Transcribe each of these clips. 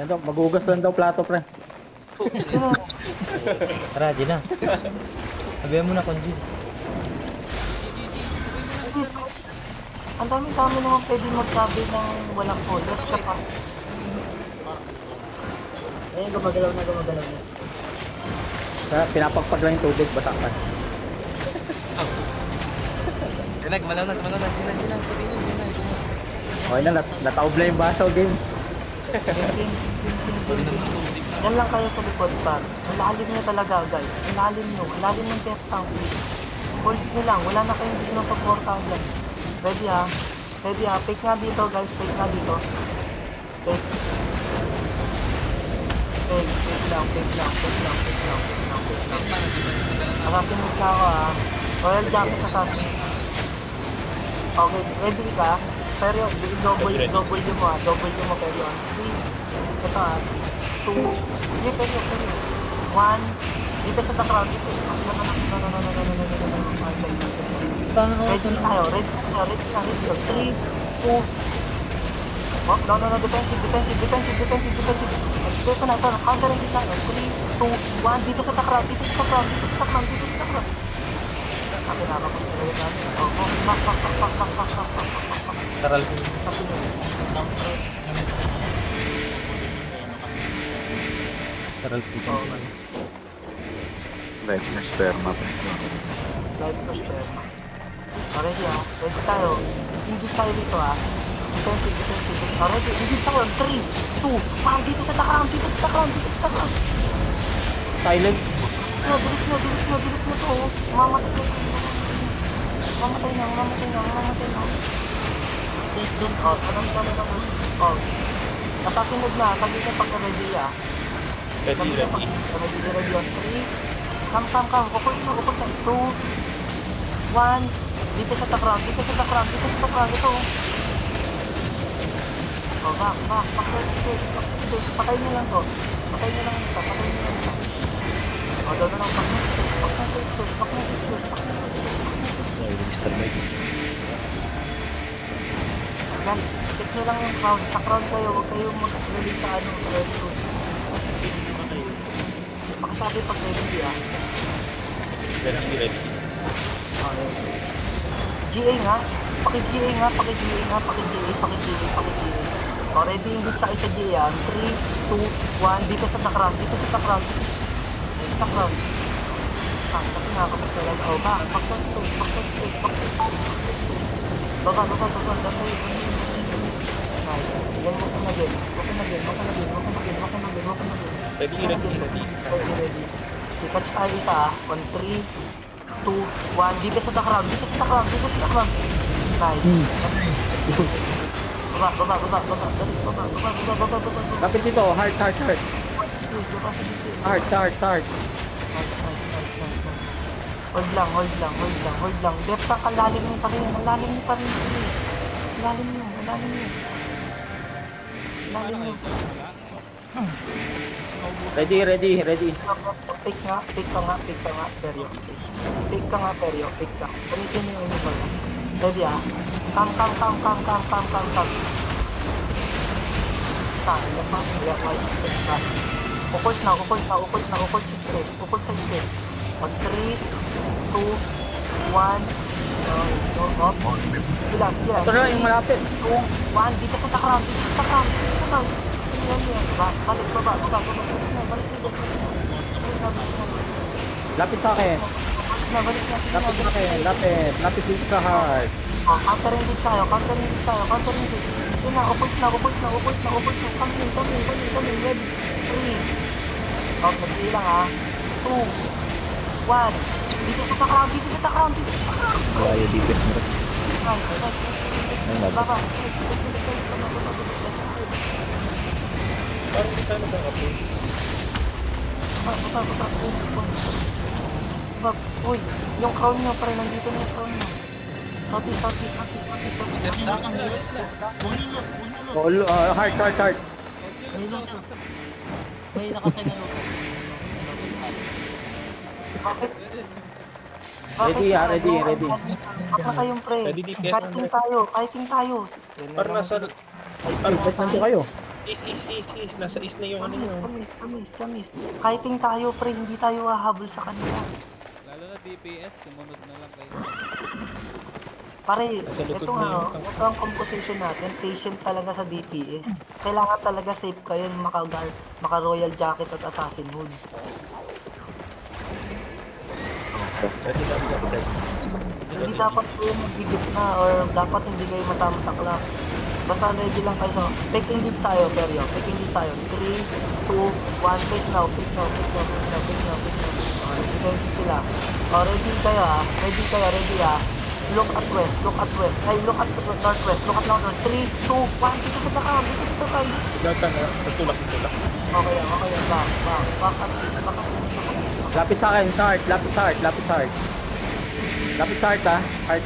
Ano, magugas lang daw plato, pre. Sino? Tara, di na. Sabihan mo na, Conjin. Ang dami-dami naman pwede magsabi ng walang order. Siya pa. Ayun, gumagalaw na, gumagalaw na. Kaya pinapagpag lang yung tubig, basakan. Dinag, malanag. Dinan, sabihin nyo, dinan. Okay na, nataob na yung baso, game. Yan lang kayo sa likod, par. Ang lalim nyo talaga, guys. Ang lalim nyo. Ang lalim ng death tank. Hold nyo lang. Wala na kayong sinusuportahan dyan. Ready ha? Ready ha? Fake nga dito, guys. Fake nga dito. Fake. Fake lang. Assassinate ka ako ha. Royal Justice Assassinate. Okay, ready ka? Pero double mo ha. Double mo pero on speed. Ito ha. 2. Hindi, pero. 1. Dito sa crowd. Dito. No. Ready tayo. 3, 2. Oh, no. Defensive. Dito na ito. Counter ready tayo. 3, 2, 1. Dito sa crowd. Sabi na ako. Taral. Taral si Conjin. Life na sperma. Live push there. Ready ha? Ready tayo. Ingit tayo dito ha. Defensive. Ready. Ingit tayo. 3, 2, 1. Dito sa takram. Silent. Bilis na to. Mamatay na. Oh, anong. Oh. Nakasunod na. Sabi niya pagka-ready ha. Ready. Ready on 3. Come. Ukol na. 2, 1. Dito sa takram. Ito. Oh, back. Patay niyo lang to. Oh, doon na lang. Back na. Ay, Mr. Mike. Guys, check nyo lang yung crowd. Sa crowd kayo, huwag kayong mag-release sa restroom. Pakisabi pag ready ah. Ready. Okay. GA nga. Paki-GA nga. O, ready yung gusto kayo sa GA ah. 3, 2, 1. Dito sa crowd. Kasi nakakapagsalag. O, back. Baba. Yan mo na din. Ready. Catch tayo ita ah. 1, 3, 2, 1. Dito sa takram. Nice. Baba. Kapit dito, heart. Heart. Hold lang. Depth tank, ang lalim niyo pa rin. Lalim niyo. Ready. Pick ka nga, Perio. Pick ka. Gamitin niyo yung uniform. Ready ah. Come. Ukol sa straight. 3, 2, 1. Bilang. Ito na yung malapit. 2, 1. Dito sa takram. Yan. Balik, baba. Balik. Lapit sa akin. Balik na. Lapit dito sa heart. Oh, countering din tayo. Yun na, upos na. Kami, ready. 3. Oh, nagbilang ha. 2, 1. Dito sa takram. Kaya DPS mo rin. Nice. Baba. Parang hindi tayo magkaka-plates. Baba. Uy, yung crown nyo pa rin. Nandito na yung crown nyo. Sabi. Heart. May nakasay na loob. Bakit? Ready. Baka kayong pre. Ready, DPS, Kiting tayo. Parang nasa... Wait, nandito kayo. Is. Nasa is na yung ano nyo. Kamis. Kiting tayo, pre. Hindi tayo hahabol sa kanila. Lalo na DPS, sumunod na lang kayo. Pare, Nasa likod ito na nga, yun. ito ang composition natin. Patient talaga sa DPS. Kailangan talaga safe kayo maka Royal Jacket at Assassin Hood. Ready lang yan, Fred. Hindi dapat kayo magigit na or dapat hindi kayo matama-takla. Basta ready lang kayo. Taking lead tayo, Perio. Taking lead tayo. 3, 2, 1. Face now. Defense sila. O, ready kayo ah. Ready ah. Look at west. Ay, look at northwest. Look at northwest. 3, 2, 1. Dito sa takam. Datan na, natulak. Okay. Back up. Lapit sa akin, start. Lapit sa heart. Lapit sa heart, ha. Heart.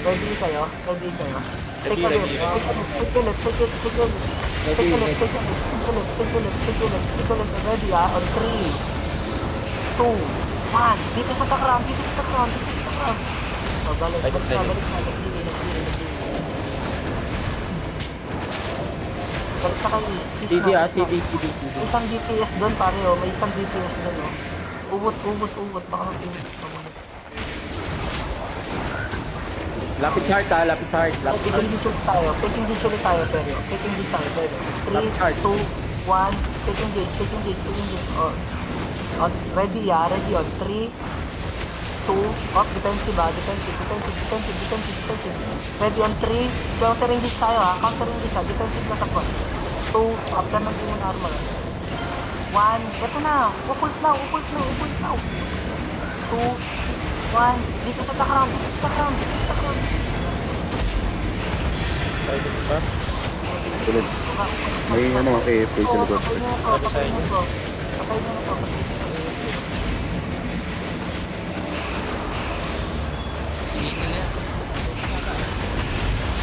Ready kayo. Take a Ready. left. Ready ah. On 3, 2, 1. Dito sa takram. So, balik na. Balik sa kayo. CD, ha. CD. Isang DPS doon pare oh. May isang DPS doon oh. Ubot. Baka mag-init. Lapit sa heart, ha. Lapit sa heart. Taking dito tayo, pero. 3, 2, 1, taking gate. Oh, ready on 3, 2, defensive. Ready on 3, countering this tayo defensive na takot. 2, after ng inyong armor. 1, eto na, upult now. 2, 1, dito sa takram. Private spot. Tulog. May ano, AFK sa likod. Patay na to. Tingin na.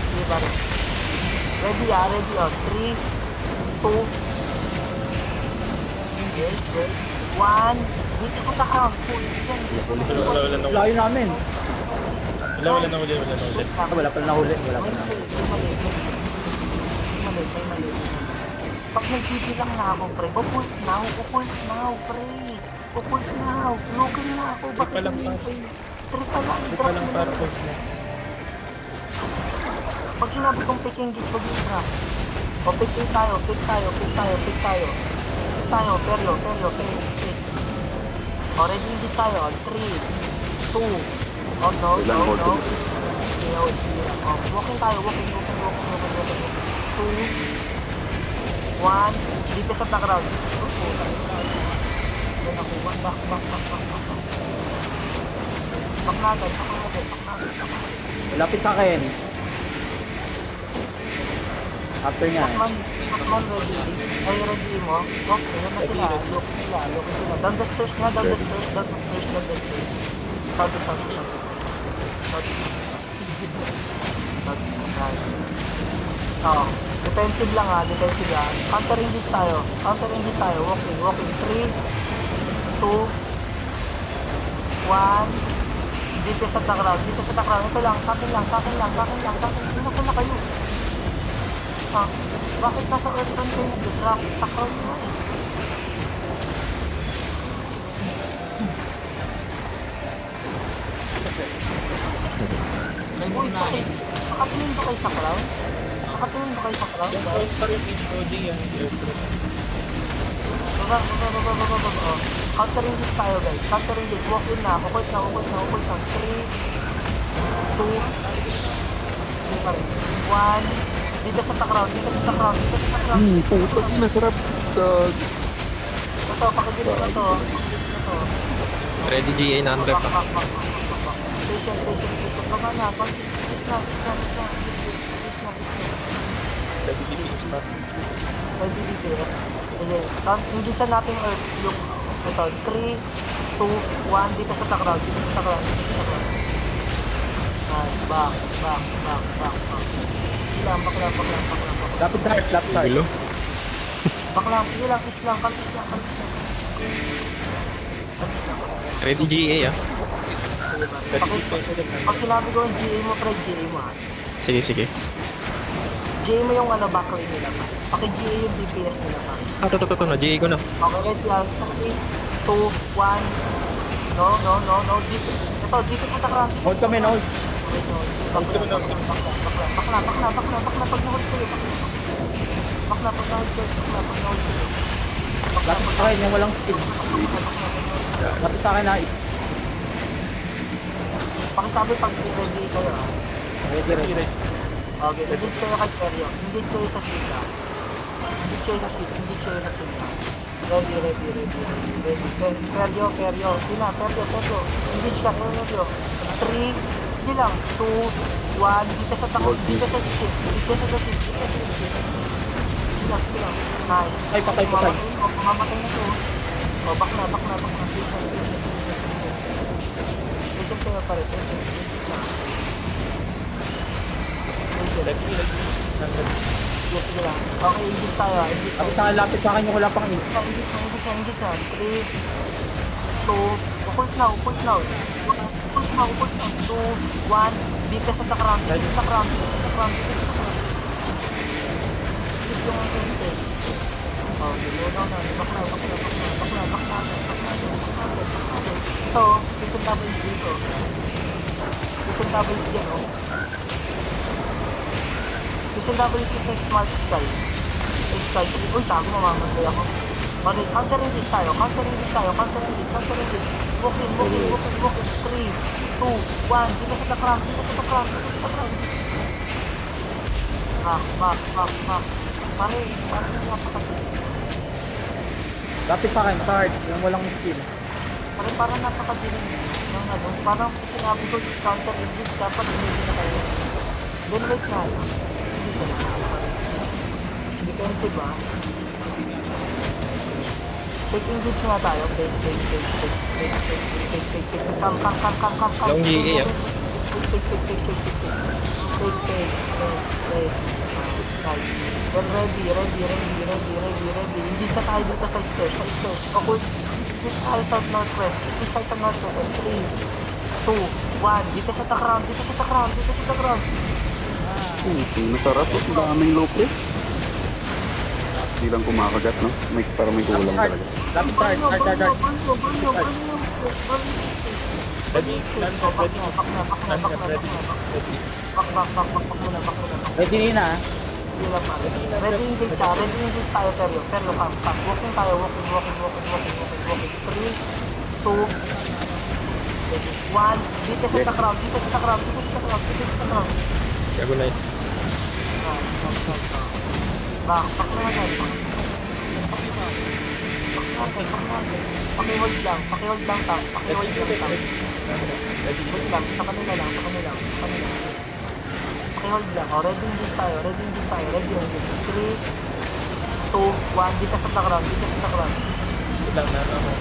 Sige, pare. Ready oh. 3, 2, 1. Dito sa takram. Wala na Layo namin. Wala na ulit. Wala pala nahuli. Mali. Pag nag-GP lang na ako, pre. Upult now, pre. Looking na ako. Bakit Tripa lang, hindi? par. Tripa lang. Ito pa lang para push na. Pag sinabi kong picking gate, wag yung drop. O pick tayo. Pick tayo, peryo, pick. O ready hindi tayo. 3, 2, oh no. Kailangan hold on. Walking tayo. 2, 1, dito sa background. Yan ako. Back. Back natin. Lapit sa akin. After niya. Takman ready. Ay, ready mo. Okay, yun na sila. Look sila. Down the stairs na. Oo. Defensive lang ha. Countering hit tayo. Walking. 3, 2, 1. Dito sa takraw. Ito lang. Sa akin lang. Sino na kayo? Ha? Bakit nasa earth run kayo nag-drop? Takraw nyo eh. May bunahin. Nakatingin ba kayo sa crown? Point pa rin HOD yan. Baba. Countering this tayo guys. Walk in na. Upult na. 3, 2, 1. Dito sa takraw. Putang na, sarap. Dag. Ito, pakidilig na to. Ready GA na under pa. Patient. Baba na. Ready DP spot. Ready dito. Sige. Hindi sa natin earth yung ito. 3, 2, 1. Dito sa takraw. Nice. Back. Back lang. Lapit sa heart. Baklang, sige lang, islang. Ready GA ah. Pag sinabi ko yung GA mo, pre, GA mo ha. Sige. GA mo yung ano, backlane nila pa. Paki-GA yung DPS nila pa. Ito na, GA ko na. Okay, ready lang. 3, 2, 1. No. Dito. Ito, dito sa takran. Hold kami, hold. Bakla. Pag na-hold kayo. Bakla, pag na-hold kayo. Lapit sa akin, yung walang skill. Lapit sa akin na. Pakisabi pag ready kayo ah. Ready. Okay, engage kayo kay Seryo. Engage kayo sa shield ah. Engage kayo sa shield. Ready. Seryo. Sina, Seryo. Engage ka, Seryo. 3, hindi lang. 2, 1. Dito sa takot. Dito sa shield. Sige lang. Nice. Ay, patay. Mamamatay na to. O, bakla. Listen kayo pa rin. Sige lang. Okay, engage tayo. Lapit sa akin yung wala pang in. Engage na. 3, 2, upult now. 2, 1, dito sa takram. Yung ente. Oh, nilunaw na. Bakla. Ito, kitchen double dito. Kitchen double dyan, oh. Kitchen double dito sa smart sky. Uy, tago, mamamatay ako. Okay, countering this tayo. Countering this. Walking. 3, 2, 1. Dito sa takram. Back. Pare napakagod. Lapit sa akin, start. Yung walang skill. Parang napakadilim. Yung ano, parang sinabi ko yung counter engage dapat hindi na kayo. Then wait na. Defensive ba? Take engage nga tayo. Take. Come. Long GA ah. Take. Well, ready. Hindi sa tayo dito sa stairs. Okay. This side of northwest. 3, 2, 1. Dito sa ground. Masarap. Ang daming low play. Hindi lang kumakagat, no? Parang may kulang talaga. Lapit sa akin, start. Ready na. Ready engage tayo, Seryo, come. Walking tayo, walking. 3, 2, 1. Dito sa ground. Gago nice. Back na agad. Pakihold lang, tank. Wait lang, sa kanila lang. Pakihold lang. O, ready engage tayo. Ready engage. 3, 2, 1. Dito sa ground. Lang na ako.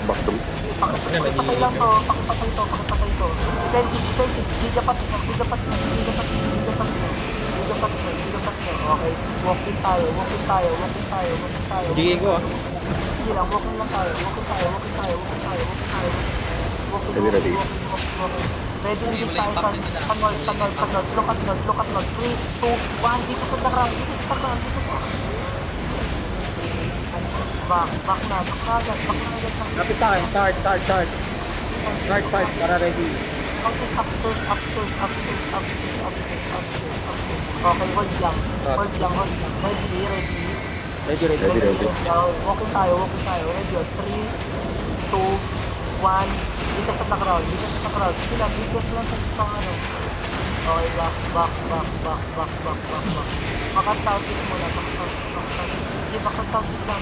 Baktong. Pakipatay lang to. Pakipatay to. Defensive. Gigapat na. Okay. Walking tayo. GA ko ah. Sige lang, walking tayo. Ready. Ready engage tayo sa north. Look at north. 3, 2, 1. Dito sa ground. Back na agad. Lapit sa akin, start. Start, para ready. Upstairs. Okay, hold lang. Ready. Ready. Walking tayo. Ready, 3, 2, 1. Dito sa ground. Sige lang, dito lang sa ano. Okay, back. Bakit southeast muna, Sige, bakit southeast lang.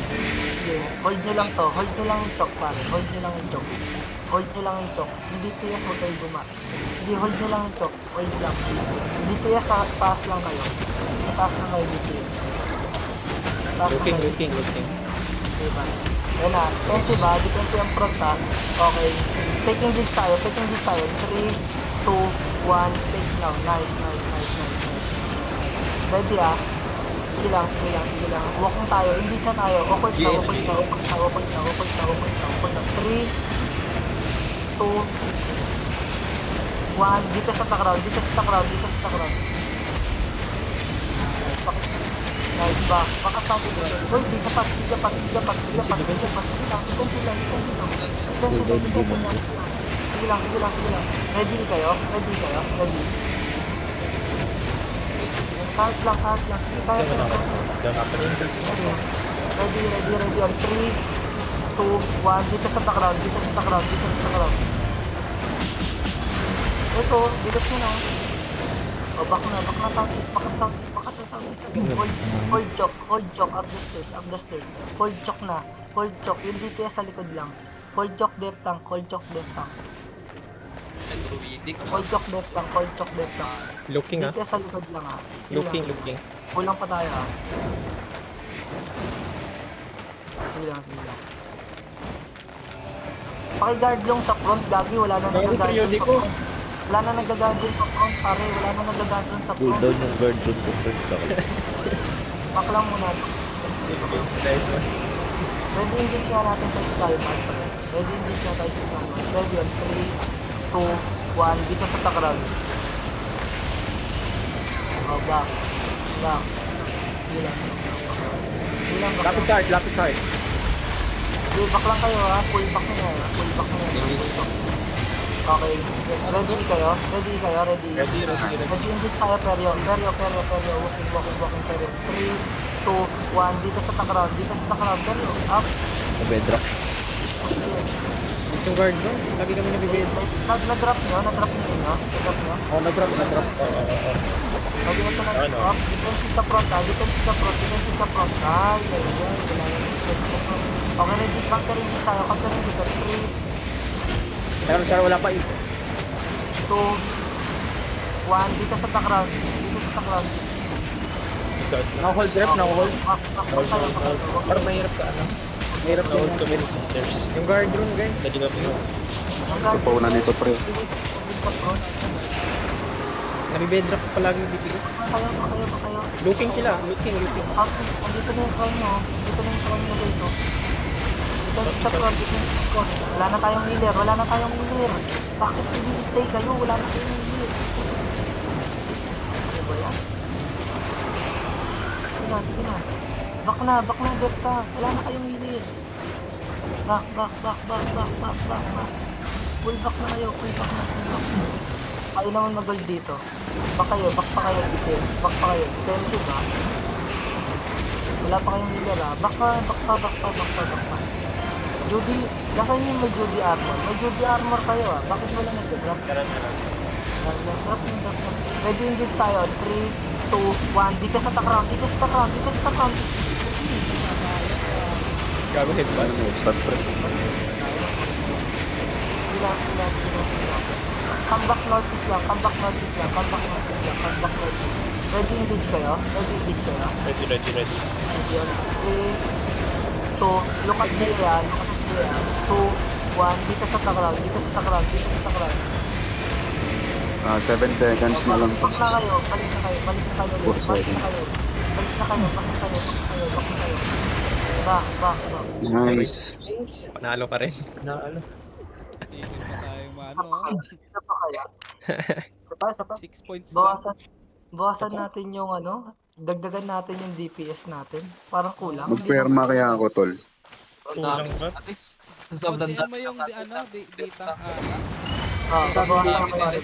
Sige, hold nyo lang to. Hold nyo lang yung chok, pare. Hold nyo lang yung chok. Hindi tiyak, huwag kayo Hindi, hold nyo lang yung chok. Hold lang. Hindi tiyak, taas lang kayo. Taas lang kayo, hindi tiyak. Looking. Diba? Yan na. Defensive ba? Defensive ang front ha. Okay. Taking this tayo. 3, 2, 1. Take now. Nice. Ready ah. Sige lang. Walking tayo. Hindi siya tayo. Open na. 3, 2, 1, dito sa background, dito sa background, dito sa background. Nice ba? Baka sabi ko. Uy, di ka pa. Sige lang. Ready kayo? Ready? Kahit lang. Sige, kaya ko lang. Ready. On 3, 2, 1. Dito sa background. Ito, bilis mo na. O, back na. Hold choke, up the stairs. Hold choke na. Yung DPS sa likod lang. Hold choke, death tank. Druidic. Hold choke, death tank. Looking ah. DPS sa likod lang ha. Looking. Kulang pa tayo ha. Sige lang. Paki-guard yung sa front, Gagi. Wala na nag-guard yung sa front. Wala na nag-guard yung sa front, pare. Pull down yung guard dun ko first ako. Back lang muna. Nice one. Ready engage nga natin sa Skymark. Ready on 3, 2, 1. Dito sa background. Oh, back. Sige lang. Lapit charge. Pull back lang kayo ha. Pull back na yan. Okay. Ready kayo? Ready engage tayo, Perio. Walking, Perio. 3, 2, 1. Dito sa background. Perio. Up. Bedrock. Yung guard bro, lagi kami nabibedrock. Nag-drop nyo? Nag-drop nyo? Oh, nag-drop. Lagi ito na up. Defensive sa front. Ay, okay, ready. Counter-ring tayo. 3, Pero wala pa 2, 1. Dito sa background. No-hold rep. Parang mahirap ka ano. Mahirap Hold din. kami sa stairs. Yung guard room guys. Dali kami no. Pauna nito, pre. Nabibedrock pa palagi yung DPS. Kayo. Looking sila. Looking. Andito na yung crown nyo. Dito. Sa front. Wala na tayong healer. Bakit stay kayo? Wala na tayong healer. Ano ba yan? Sige na. Back na, Berta. Wala na kayong healer. Back. Pull back na kayo. Ayaw naman mag-gold dito. Back pa kayo. Defensive ha. Wala pa kayong healer ha. Back pa. Judy, lasan yung may Judy armor. May Judy armor kayo ah. Bakit wala nag-drop? Drop. Ready engage tayo. 3, 2, 1. Dito sa background. Gago headband. Sila. Come back northeast lang. Ready engage kayo. Ready. Ayun. 3, 2, look at me yan. 2, 1. Dito sa background. 7 seconds na lang. Back na kayo. Balik na kayo. Back. Nice. Panalo ka rin. Tigil pa tayo maano. Isa pa kaya? Isa pa. 6 points lang. Bawasan natin yung ano. Dagdagan natin yung DPS natin. Parang kulang. Magperma kaya ako, tol. Kulang ba? At least, sobrang Kontihan mo yung data. Bawasan natin.